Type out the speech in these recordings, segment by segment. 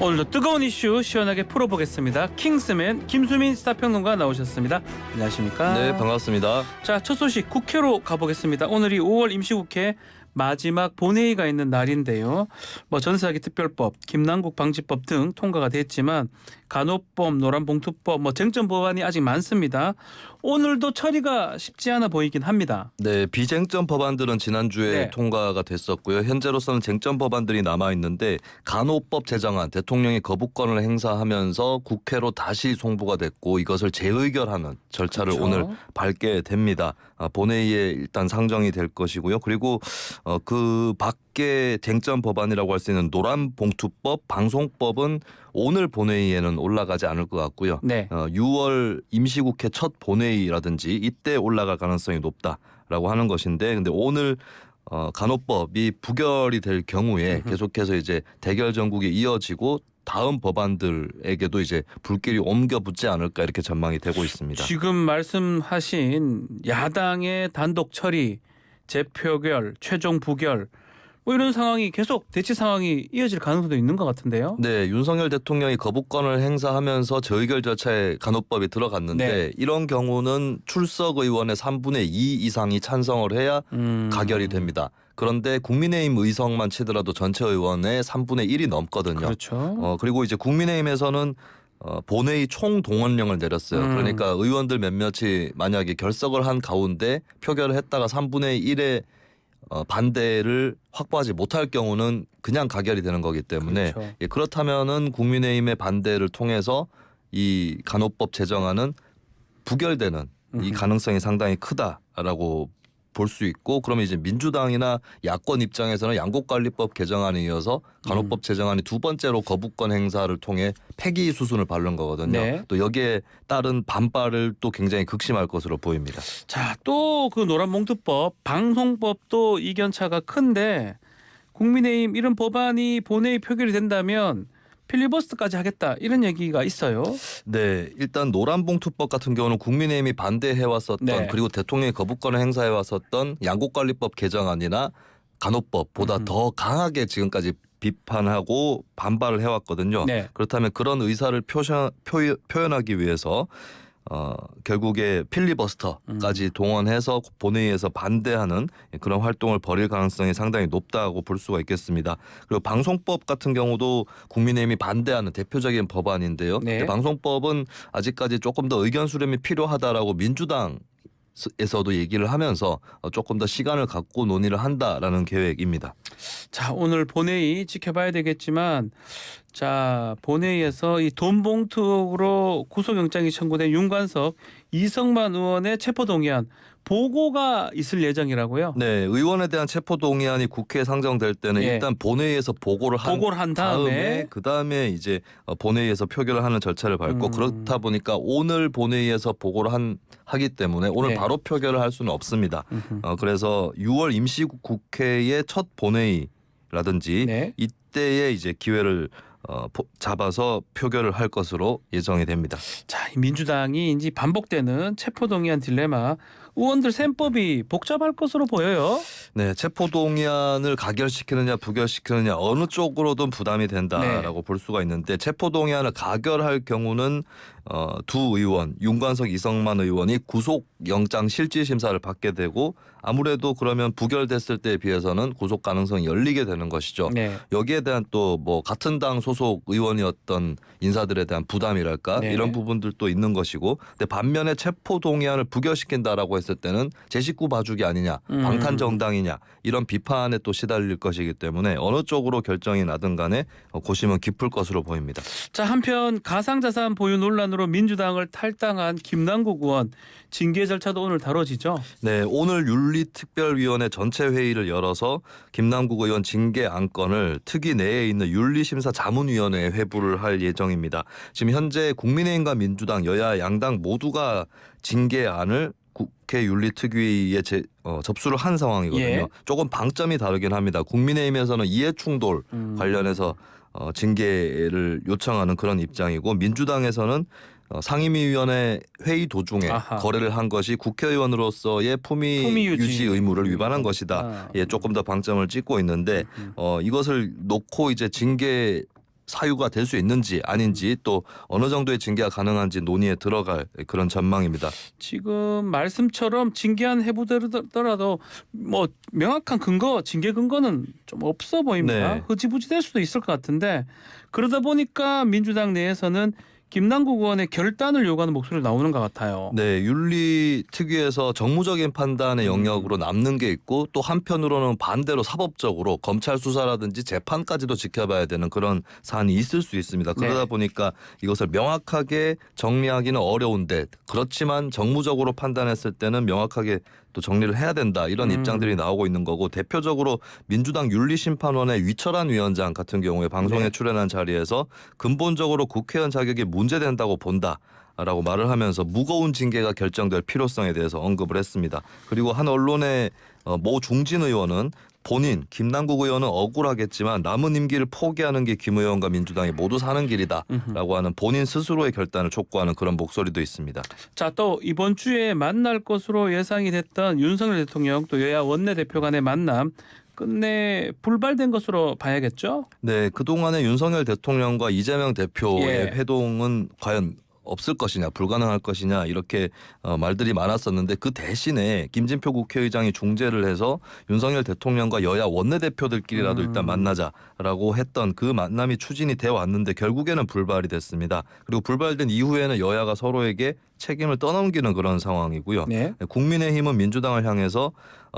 오늘도 뜨거운 이슈 시원하게 풀어보겠습니다. 킹스맨 김수민 시사평론가 나오셨습니다. 안녕하십니까? 네, 반갑습니다. 자, 첫 소식 국회로 가보겠습니다. 오늘이 5월 임시국회 마지막 본회의가 있는 날인데요. 전세사기 특별법, 김남국 방지법 등 통과가 됐지만 간호법, 노란봉투법, 쟁점 법안이 아직 많습니다. 오늘도 처리가 쉽지 않아 보이긴 합니다. 네, 비쟁점 법안들은 지난주에 통과가 됐었고요. 현재로서는 쟁점 법안들이 남아있는데 간호법 제정안 대통령이 거부권을 행사하면서 국회로 다시 송부가 됐고 이것을 재의결하는 절차를 오늘 밟게 됩니다. 본회의에 일단 상정이 될 것이고요. 그리고 그 밖에 쟁점 법안이라고 할 수 있는 노란봉투법, 방송법은 오늘 본회의에는 올라가지 않을 것 같고요. 6월 임시국회 첫 본회의라든지 이때 올라갈 가능성이 높다라고 하는 것인데, 근데 오늘 간호법이 부결이 될 경우에 계속해서 이제 대결 전국이 이어지고 다음 법안들에게도 이제 불길이 옮겨 붙지 않을까 이렇게 전망이 되고 있습니다. 지금 말씀하신 야당의 단독 처리, 재표결, 최종 부결 이런 상황이 계속 대치 상황이 이어질 가능성도 있는 것 같은데요. 네, 윤석열 대통령이 거부권을 행사하면서 재의결 절차에 간호법이 들어갔는데 이런 경우는 출석 의원의 3분의 2 이상이 찬성을 해야 가결이 됩니다. 그런데 국민의힘 의석만 치더라도 전체 의원의 3분의 1이 넘거든요. 그렇죠. 그리고 이제 국민의힘에서는 본회의 총 동원령을 내렸어요. 그러니까 의원들 몇몇이 만약에 결석을 한 가운데 표결을 했다가 3분의 1의 반대를 확보하지 못할 경우는 그냥 가결이 되는 거기 때문에 그렇다면은 국민의힘의 반대를 통해서 이 간호법 제정안은 부결되는 이 가능성이 상당히 크다라고 볼 수 있고, 그러면 이제 민주당이나 야권 입장에서는 양곡관리법 개정안에 이어서 간호법 제정안이 두 번째로 거부권 행사를 통해 폐기 수순을 밟는 거거든요. 또 여기에 따른 반발을 또 굉장히 극심할 것으로 보입니다. 자, 또 그 노란봉투법, 방송법도 이견차가 큰데 국민의힘 이런 법안이 본회의 표결이 된다면 필리버스터까지 하겠다 이런 얘기가 있어요. 네, 일단 노란봉투법 같은 경우는 국민의힘이 반대해왔었던 그리고 대통령이 거부권을 행사해왔었던 양곡관리법 개정안이나 간호법보다 더 강하게 지금까지 비판하고 반발을 해왔거든요. 그렇다면 그런 의사를 표현하기 위해서 결국에 필리버스터까지 동원해서 본회의에서 반대하는 그런 활동을 벌일 가능성이 상당히 높다고 볼 수가 있겠습니다. 그리고 방송법 같은 경우도 국민의힘이 반대하는 대표적인 법안인데요. 방송법은 아직까지 조금 더 의견 수렴이 필요하다라고 민주당에서도 얘기를 하면서 조금 더 시간을 갖고 논의를 한다라는 계획입니다. 자, 오늘 본회의 지켜봐야 되겠지만, 자, 본회의에서 이 돈봉투로 구속영장이 청구된 윤관석, 이성만 의원의 체포동의안 보고가 있을 예정이라고요? 네, 의원에 대한 체포동의안이 국회에 상정될 때는 일단 본회의에서 보고를 한 다음에 그다음에 이제 본회의에서 표결을 하는 절차를 밟고 그렇다 보니까 오늘 본회의에서 보고를 하기 때문에 오늘 바로 표결을 할 수는 없습니다. 그래서 6월 임시국회의 첫 본회의라든지 이때에 이제 기회를 잡아서 표결을 할 것으로 예정이 됩니다. 자, 민주당이 이제 반복되는 체포동의안 딜레마, 의원들 셈법이 복잡할 것으로 보여요. 네, 체포동의안을 가결시키느냐 부결시키느냐 어느 쪽으로든 부담이 된다라고 볼 수가 있는데, 체포동의안을 가결할 경우는 두 의원 윤관석, 이성만 의원이 구속영장 실질심사를 받게 되고, 아무래도 그러면 부결됐을 때에 비해서는 구속 가능성이 열리게 되는 것이죠. 여기에 대한 또 같은 당 소속 의원이었던 인사들에 대한 부담이랄까 이런 부분들도 있는 것이고, 근데 반면에 체포동의안을 부결시킨다라고 했을 때는 제 식구 봐주기 아니냐, 방탄정당이냐 이런 비판에 또 시달릴 것이기 때문에 어느 쪽으로 결정이 나든 간에 고심은 깊을 것으로 보입니다. 자, 한편 가상자산 보유 논란으로 민주당을 탈당한 김남국 의원 징계 절차도 오늘 다뤄지죠? 네, 오늘 윤리특별위원회 전체 회의를 열어서 김남국 의원 징계 안건을 특위 내에 있는 윤리심사자문위원회에 회부를 할 예정입니다. 지금 현재 국민의힘과 민주당 여야 양당 모두가 징계안을 국회 윤리특위에 접수를 한 상황이거든요. 조금 방점이 다르긴 합니다. 국민의힘에서는 이해충돌 관련해서 징계를 요청하는 그런 입장이고, 민주당에서는 상임위원회 회의 도중에 거래를 한 것이 국회의원으로서의 품위 유지 의무를 위반한 것이다. 조금 더 방점을 찍고 있는데 이것을 놓고 이제 징계 사유가 될 수 있는지 아닌지 또 어느 정도의 징계가 가능한지 논의에 들어갈 그런 전망입니다. 지금 말씀처럼 징계안 해부되더라도 뭐 명확한 근거, 징계 근거는 좀 없어 보입니다. 네. 흐지부지 될 수도 있을 것 같은데 그러다 보니까 민주당 내에서는 김남국 의원의 결단을 요구하는 목소리가 나오는 것 같아요. 네, 윤리 특위에서 정무적인 판단의 영역으로 남는 게 있고 또 한편으로는 반대로 사법적으로 검찰 수사라든지 재판까지도 지켜봐야 되는 그런 사안이 있을 수 있습니다. 그러다 네. 보니까 이것을 명확하게 정리하기는 어려운데 그렇지만 정무적으로 판단했을 때는 명확하게 또 정리를 해야 된다 이런 입장들이 나오고 있는 거고 대표적으로 민주당 윤리심판원의 위철한 위원장 같은 경우에 방송에 네. 출연한 자리에서 근본적으로 국회의원 자격이 문제된다고 본다. 라고 말을 하면서 무거운 징계가 결정될 필요성에 대해서 언급을 했습니다. 그리고 한 언론의 모 중진 의원은 본인 김남국 의원은 억울하겠지만 남은 임기를 포기하는 게 김 의원과 민주당이 모두 사는 길이다라고 하는 본인 스스로의 결단을 촉구하는 그런 목소리도 있습니다. 자, 또 이번 주에 만날 것으로 예상이 됐던 윤석열 대통령 또 여야 원내대표 간의 만남 끝내 불발된 것으로 봐야겠죠? 네, 그동안의 윤석열 대통령과 이재명 대표의 예. 회동은 과연 없을 것이냐 불가능할 것이냐 이렇게 말들이 많았었는데 그 대신에 김진표 국회의장이 중재를 해서 윤석열 대통령과 여야 원내대표들끼리라도 일단 만나자라고 했던 그 만남이 추진이 돼 왔는데 결국에는 불발이 됐습니다. 그리고 불발된 이후에는 여야가 서로에게 책임을 떠넘기는 그런 상황이고요. 네. 국민의힘은 민주당을 향해서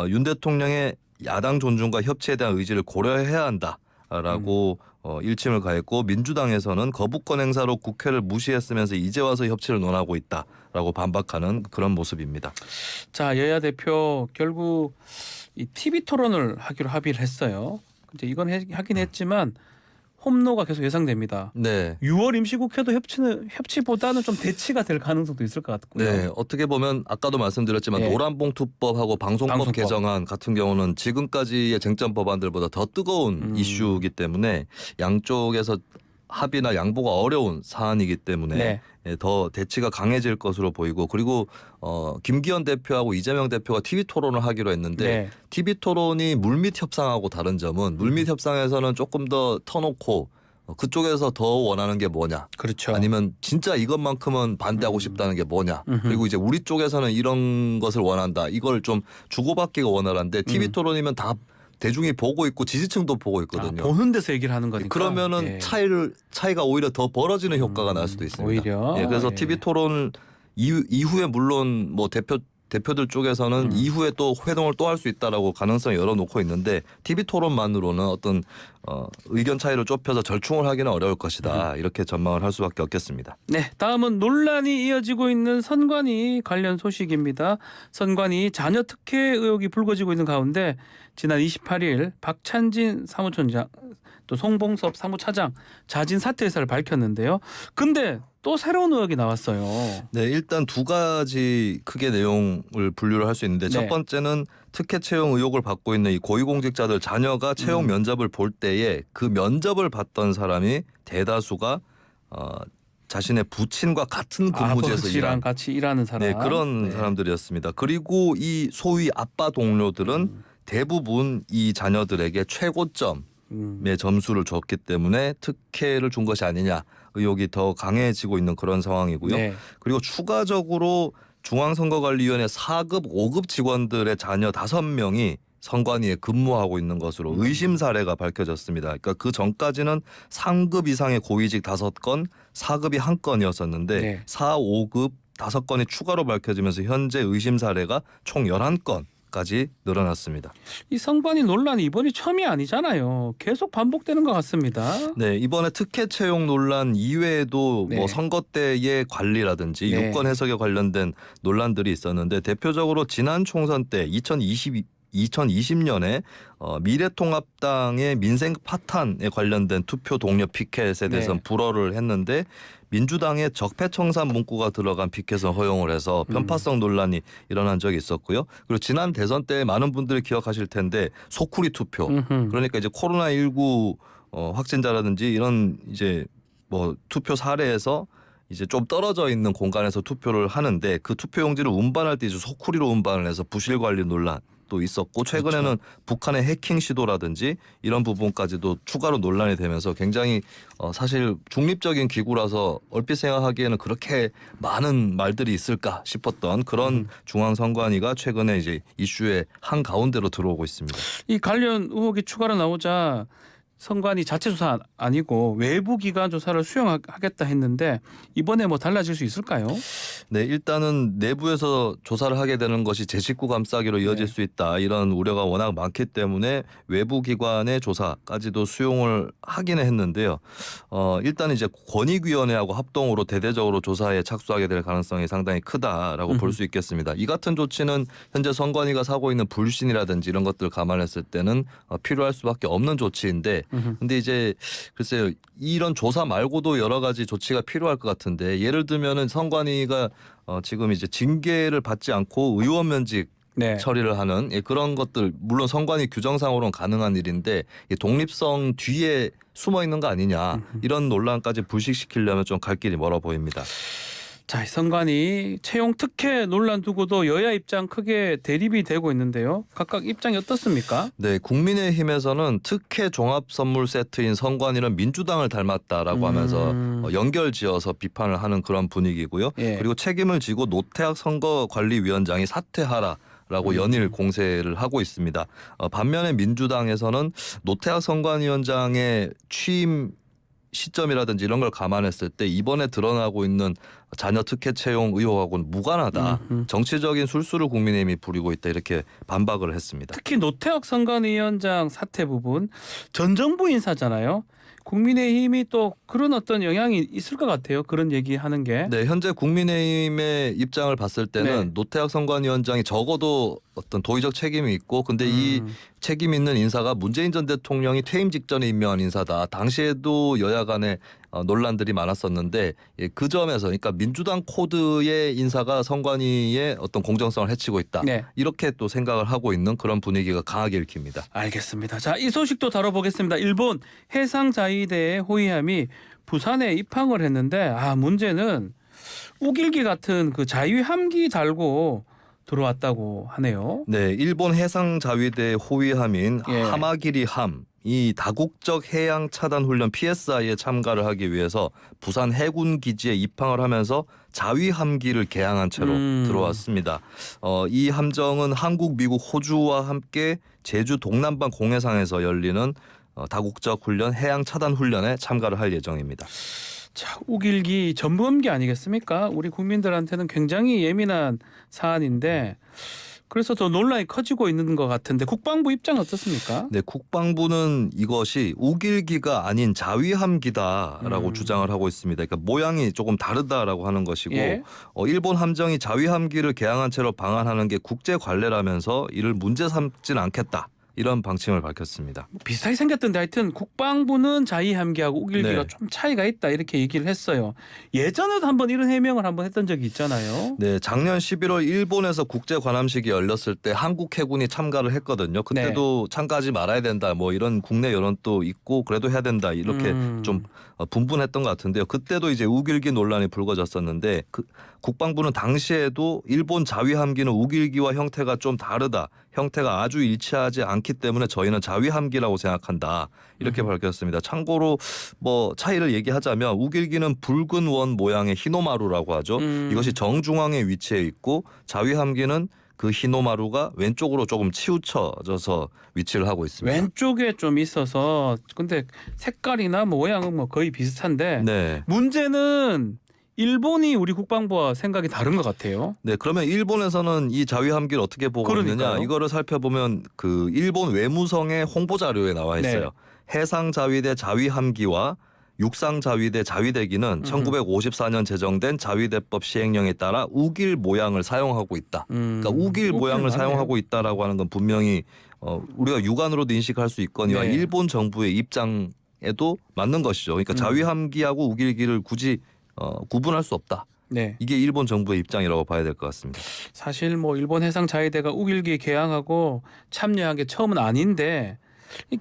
윤 대통령의 야당 존중과 협치에 대한 의지를 고려해야 한다라고 일침을 가했고 민주당에서는 거부권 행사로 국회를 무시했으면서 이제 와서 협치를 논하고 있다라고 반박하는 그런 모습입니다. 자, 여야 대표 결국 이 TV 토론을 하기로 합의를 했어요. 이제 이건 하긴 했지만 홈로가 계속 예상됩니다. 네. 6월 임시국회도 협치보다는 좀 대치가 될 가능성도 있을 것 같고요. 네, 어떻게 보면 아까도 말씀드렸지만 예. 노란봉투법하고 방송법 개정안 같은 경우는 지금까지의 쟁점 법안들보다 더 뜨거운 이슈이기 때문에 양쪽에서 합의나 양보가 어려운 사안이기 때문에 네. 더 대치가 강해질 것으로 보이고 그리고 김기현 대표하고 이재명 대표가 TV 토론을 하기로 했는데 네. TV 토론이 물밑 협상하고 다른 점은 물밑 협상에서는 조금 더 터놓고 그쪽에서 더 원하는 게 뭐냐 그렇죠. 아니면 진짜 이것만큼은 반대하고 싶다는 게 뭐냐 그리고 이제 우리 쪽에서는 이런 것을 원한다 이걸 좀 주고받기가 원활한데 TV 토론이면 다 대중이 보고 있고 지지층도 보고 있거든요. 보는 데서 얘기를 하는 거니까. 그러면은 예. 차이가 오히려 더 벌어지는 효과가 날 수도 있습니다. 오히려. 예, 그래서 예. TV 토론 이후에 물론 뭐 대표들 쪽에서는 이후에 또 회동을 또 할 수 있다라고 가능성을 열어놓고 있는데 TV 토론만으로는 어떤 의견 차이를 좁혀서 절충을 하기는 어려울 것이다 이렇게 전망을 할 수밖에 없겠습니다. 네, 다음은 논란이 이어지고 있는 선관위 관련 소식입니다. 선관위 자녀 특혜 의혹이 불거지고 있는 가운데 지난 28일 박찬진 사무총장 또 송봉섭 사무차장 자진 사퇴 의사를 밝혔는데요. 근데 또 새로운 의혹이 나왔어요. 네, 일단 두 가지 크게 내용을 분류를 할 수 있는데 네. 첫 번째는 특혜 채용 의혹을 받고 있는 이 고위공직자들 자녀가 채용 면접을 볼 때에 그 면접을 봤던 사람이 대다수가 자신의 부친과 같은 근무지에서 아버지랑 일한 같이 일하는 사람. 네, 그런 사람들이었습니다. 그리고 이 소위 아빠 동료들은 대부분 이 자녀들에게 최고점의 점수를 줬기 때문에 특혜를 준 것이 아니냐 의혹이 더 강해지고 있는 그런 상황이고요. 네. 그리고 추가적으로 중앙선거관리위원회 4급, 5급 직원들의 자녀 5명이 선관위에 근무하고 있는 것으로 의심 사례가 밝혀졌습니다. 그러니까 그 전까지는 3급 이상의 고위직 5건, 4급이 1건이었었는데 네. 4, 5급 5건이 추가로 밝혀지면서 현재 의심 사례가 총 11건까지 늘어났습니다. 이 선관위 논란이 이번이 처음이 아니잖아요. 계속 반복되는 것 같습니다. 네, 이번에 특혜 채용 논란 이외에도 네. 뭐 선거 때의 관리라든지 네. 유권 해석에 관련된 논란들이 있었는데 대표적으로 지난 총선 때 2020년에 미래통합당의 민생 파탄에 관련된 투표 동료 피켓에 대해서는 네. 불허를 했는데 민주당의 적폐청산 문구가 들어간 피켓은 허용을 해서 편파성 논란이 일어난 적이 있었고요. 그리고 지난 대선 때 많은 분들이 기억하실 텐데 소쿠리 투표 그러니까 이제 코로나19 확진자라든지 이런 이제 뭐 투표 사례에서 이제 좀 떨어져 있는 공간에서 투표를 하는데 그 투표용지를 운반할 때 이제 소쿠리로 운반을 해서 부실 관리 논란 또 있었고 최근에는 그렇죠. 북한의 해킹 시도라든지 이런 부분까지도 추가로 논란이 되면서 굉장히 사실 중립적인 기구라서 얼핏 생각하기에는 그렇게 많은 말들이 있을까 싶었던 그런 중앙선관위가 최근에 이제 이슈의 한 가운데로 들어오고 있습니다. 이 관련 의혹이 추가로 나오자 선관위 자체 조사 아니고 외부 기관 조사를 수용하겠다 했는데 이번에 뭐 달라질 수 있을까요? 네, 일단은 내부에서 조사를 하게 되는 것이 제 식구 감싸기로 이어질 네. 수 있다. 이런 우려가 워낙 많기 때문에 외부 기관의 조사까지도 수용을 하기는 했는데요. 일단 이제 권익위원회하고 합동으로 대대적으로 조사에 착수하게 될 가능성이 상당히 크다라고 볼 수 있겠습니다. 이 같은 조치는 현재 선관위가 사고 있는 불신이라든지 이런 것들 감안했을 때는 필요할 수밖에 없는 조치인데 근데 이제 글쎄요 이런 조사 말고도 여러 가지 조치가 필요할 것 같은데 예를 들면은 선관위가 지금 이제 징계를 받지 않고 의원 면직 네. 처리를 하는 그런 것들 물론 선관위 규정상으로는 가능한 일인데 이 독립성 뒤에 숨어 있는 거 아니냐 이런 논란까지 불식시키려면 좀 갈 길이 멀어 보입니다. 자, 이 선관위 채용 특혜 논란 두고도 여야 입장 크게 대립이 되고 있는데요. 각각 입장이 어떻습니까? 네, 국민의힘에서는 특혜 종합 선물 세트인 선관위는 민주당을 닮았다라고 하면서 연결지어서 비판을 하는 그런 분위기고요. 예. 그리고 책임을 지고 노태학 선거관리위원장이 사퇴하라. 라고 연일 공세를 하고 있습니다. 반면에 민주당에서는 노태학 선관위원장의 취임 시점이라든지 이런 걸 감안했을 때 이번에 드러나고 있는 자녀 특혜 채용 의혹하고는 무관하다. 정치적인 술수를 국민의힘이 부리고 있다. 이렇게 반박을 했습니다. 특히 노태학 선관위원장 사퇴 부분 전 정부 인사잖아요. 국민의힘이 또 그런 어떤 영향이 있을 것 같아요. 그런 얘기하는 게. 네, 현재 국민의힘의 입장을 봤을 때는 네. 노태학 선관위원장이 적어도 어떤 도의적 책임이 있고 근데 이 책임 있는 인사가 문재인 전 대통령이 퇴임 직전에 임명한 인사다. 당시에도 여야 간에 논란들이 많았었는데 그 점에서 그러니까 민주당 코드의 인사가 선관위의 어떤 공정성을 해치고 있다. 네. 이렇게 또 생각을 하고 있는 그런 분위기가 강하게 읽힙니다. 알겠습니다. 자, 이 소식도 다뤄보겠습니다. 일본 해상자위대의 호위함이 부산에 입항을 했는데 문제는 우길기 같은 그 자위함기 달고 들어왔다고 하네요. 네, 일본 해상자위대 호위함인 예. 하마기리함 이 다국적 해양 차단 훈련 PSI에 참가를 하기 위해서 부산 해군 기지에 입항을 하면서 자위함기를 개항한 채로 들어왔습니다. 이 함정은 한국, 미국, 호주와 함께 제주 동남반 공해상에서 열리는 다국적 훈련 해양 차단 훈련에 참가를 할 예정입니다. 자, 우길기 전범기 아니겠습니까? 우리 국민들한테는 굉장히 예민한 사안인데 그래서 더 논란이 커지고 있는 것 같은데 국방부 입장 어떻습니까? 네, 국방부는 이것이 우길기가 아닌 자위함기다라고 주장을 하고 있습니다. 그러니까 모양이 조금 다르다라고 하는 것이고 예. 일본 함정이 자위함기를 개항한 채로 방한하는 게 국제 관례라면서 이를 문제 삼지는 않겠다. 이런 방침을 밝혔습니다. 비슷하게 생겼던데 하여튼 국방부는 자위함기하고 우길기가 네. 좀 차이가 있다 이렇게 얘기를 했어요. 예전에도 한번 이런 해명을 한번 했던 적이 있잖아요. 네, 작년 11월 일본에서 국제 관함식이 열렸을 때 한국 해군이 참가를 했거든요. 그때도 참가하지 말아야 된다. 뭐 이런 국내 여론도 있고 그래도 해야 된다. 이렇게 좀 분분했던 것 같은데요. 그때도 이제 우길기 논란이 불거졌었는데 국방부는 당시에도 일본 자위함기는 우길기와 형태가 좀 다르다. 형태가 아주 일치하지 않기 때문에 저희는 자위함기라고 생각한다. 이렇게 밝혔습니다. 참고로 뭐 차이를 얘기하자면 우길기는 붉은 원 모양의 히노마루라고 하죠. 이것이 정중앙에 위치해 있고 자위함기는 그 히노마루가 왼쪽으로 조금 치우쳐져서 위치를 하고 있습니다. 왼쪽에 좀 있어서 근데 색깔이나 모양은 뭐 거의 비슷한데 네. 문제는 일본이 우리 국방부와 생각이 다른 것 같아요. 네, 그러면 일본에서는 이 자위함기를 어떻게 보고 그러니까요. 있느냐? 이거를 살펴보면 그 일본 외무성의 홍보 자료에 나와 있어요. 네. 해상자위대 자위함기와 육상자위대 자위대기는 1954년 제정된 자위대법 시행령에 따라 우길 모양을 사용하고 있다. 그러니까 우길 모양을 맞네요. 사용하고 있다라고 하는 건 분명히 우리가 육안으로도 인식할 수 있거니와 네. 일본 정부의 입장에도 맞는 것이죠. 그러니까 자위함기하고 우길기를 굳이 구분할 수 없다. 네. 이게 일본 정부의 입장이라고 봐야 될 것 같습니다. 사실 뭐 일본 해상 자위대가 우길기 개항하고 참여한 게 처음은 아닌데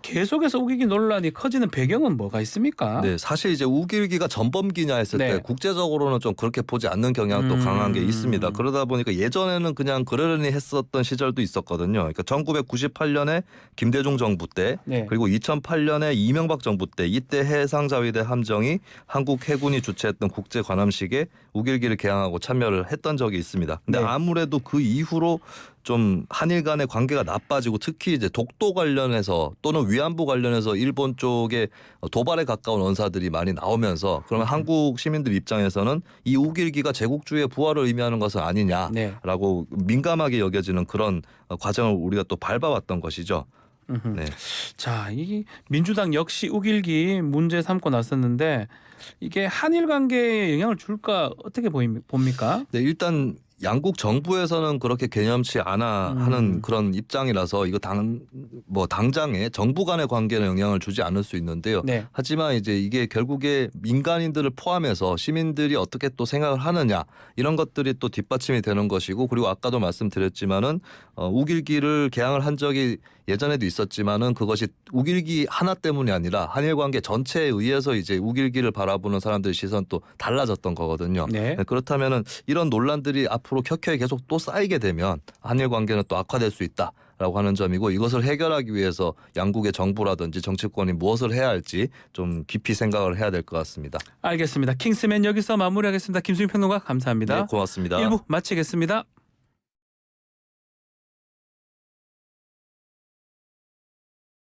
계속해서 우기기 논란이 커지는 배경은 뭐가 있습니까? 네, 사실 이제 우길기가 전범기냐 했을 네. 때 국제적으로는 좀 그렇게 보지 않는 경향도 강한 게 있습니다. 그러다 보니까 예전에는 그냥 그러려니 했었던 시절도 있었거든요. 그러니까 1998년에 김대중 정부 때 네. 그리고 2008년에 이명박 정부 때 이때 해상자위대 함정이 한국 해군이 주최했던 국제 관함식에 우길기를 개항하고 참여를 했던 적이 있습니다. 근데 네. 아무래도 그 이후로 좀 한일 간의 관계가 나빠지고 특히 이제 독도 관련해서 또는 위안부 관련해서 일본 쪽에 도발에 가까운 언사들이 많이 나오면서 그러면 한국 시민들 입장에서는 이 우길기가 제국주의의 부활을 의미하는 것은 아니냐라고 네. 민감하게 여겨지는 그런 과정을 우리가 또 밟아왔던 것이죠. 네. 자, 이 민주당 역시 우길기 문제 삼고 나섰는데 이게 한일 관계에 영향을 줄까 어떻게 봅니까? 네, 일단 양국 정부에서는 그렇게 개념치 않아 하는 그런 입장이라서 이거 당장에 정부 간의 관계는 영향을 주지 않을 수 있는데요. 네. 하지만 이제 이게 결국에 민간인들을 포함해서 시민들이 어떻게 또 생각을 하느냐 이런 것들이 또 뒷받침이 되는 것이고 그리고 아까도 말씀드렸지만은 우길기를 개항을 한 적이 예전에도 있었지만은 그것이 우길기 하나 때문이 아니라 한일 관계 전체에 의해서 이제 우길기를 바라보는 사람들의 시선도 달라졌던 거거든요. 네. 그렇다면은 이런 논란들이 앞으로 켜켜이 계속 또 쌓이게 되면 한일 관계는 또 악화될 수 있다라고 하는 점이고 이것을 해결하기 위해서 양국의 정부라든지 정치권이 무엇을 해야 할지 좀 깊이 생각을 해야 될 것 같습니다. 알겠습니다. 킹스맨 여기서 마무리하겠습니다. 김수민 평론가 감사합니다. 네, 고맙습니다. 1부 마치겠습니다.